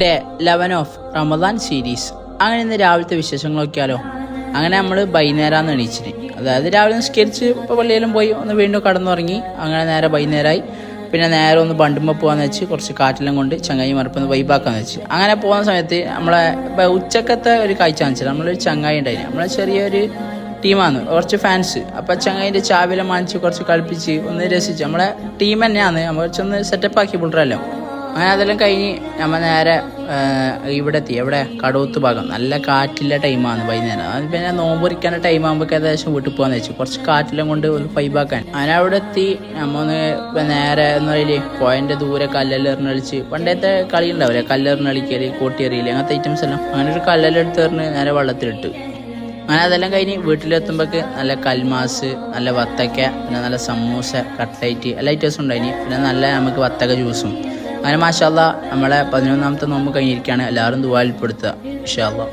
Day 11 of Ramadan series. അങ്ങനെ ഇന്ന് രാവിലത്തെ വിശേഷങ്ങൾ നോക്കിയാലോ. അങ്ങനെ നമ്മൾ വൈകുന്നേരമാണ് എണീച്ചിട്ട്, അതായത് രാവിലെ നിസ്കരിച്ച് ഇപ്പോൾ പള്ളിയിലും പോയി ഒന്ന് വീണ്ടും കടന്നുറങ്ങി. അങ്ങനെ നേരെ വൈകുന്നേരമായി. പിന്നെ നേരെ ഒന്ന് ബണ്ടുമ്പോൾ പോകാന്ന് വെച്ച് കുറച്ച് കാറ്റെല്ലാം കൊണ്ട് ചങ്ങായി മറപ്പൊന്ന് വൈബാക്കാന്ന് വെച്ച് അങ്ങനെ പോകുന്ന സമയത്ത് നമ്മളെ ഉച്ചക്കത്തെ ഒരു കാഴ്ച വെച്ചാൽ നമ്മളൊരു ചങ്ങായി ഉണ്ടായിരുന്നു. നമ്മളെ ചെറിയൊരു ടീമാണ്, കുറച്ച് ഫാൻസ്. അപ്പം ചങ്ങായിൻ്റെ ചാവിലെ മാനിച്ച് കുറച്ച് കളിപ്പിച്ച് ഒന്ന് രസിച്ച് നമ്മളെ ടീം തന്നെയാണ്. നമ്മൾ കുറച്ചൊന്ന് സെറ്റപ്പ് ആക്കി പിള്ളേരല്ലോ. അങ്ങനെ അതെല്ലാം കഴിഞ്ഞ് നമ്മൾ നേരെ ഇവിടെ എത്തി. എവിടെ കടൂത്ത് ഭാഗം. നല്ല കാറ്റിലെ ടൈമാണ് വൈകുന്നേരം. അത് പിന്നെ നോമ്പൊരിക്കാൻ്റെ ടൈം ആകുമ്പോൾ ഏകദേശം വീട്ടിൽ പോകാന്ന് വെച്ചു കുറച്ച് കാറ്റെല്ലാം കൊണ്ട് ഒരു ഫൈബാക്കാൻ. അങ്ങനെ അവിടെ എത്തി നമ്മൾ ഒന്ന് നേരെ എന്ന് പറയില്ലേ പോയിൻ്റെ ദൂരെ കല്ലെല്ലാം എറിഞ്ഞളിച്ച് പണ്ടത്തെ കളി ഉണ്ടാവില്ലേ, കല്ലെറിഞ്ഞ് കളിക്കല്, കോട്ടിയെറിയില്ലേ, അങ്ങനത്തെ ഐറ്റംസ് എല്ലാം. അങ്ങനെ ഒരു കല്ലെല്ലാം എടുത്തെറിഞ്ഞ് നേരെ വെള്ളത്തിലിട്ട്. അങ്ങനെ അതെല്ലാം കഴിഞ്ഞ് വീട്ടിലെത്തുമ്പോഴേക്ക് നല്ല കൽമാസ്, നല്ല വത്തക്ക, പിന്നെ നല്ല സമൂസ, കട്ട്ലൈറ്റ് എല്ലാ ഐറ്റംസും ഉണ്ടായിനി. പിന്നെ നല്ല നമുക്ക് വത്തക്ക ജ്യൂസും. അങ്ങനെ മാഷാ അല്ലാഹ് നമ്മളെ 11ാമത്തെ നോമ്പ് കഴിഞ്ഞിരിക്കുകയാണ്. എല്ലാവരും ദുആയിൽ പെടുത്തുക ഇൻഷാ അല്ലാഹ്.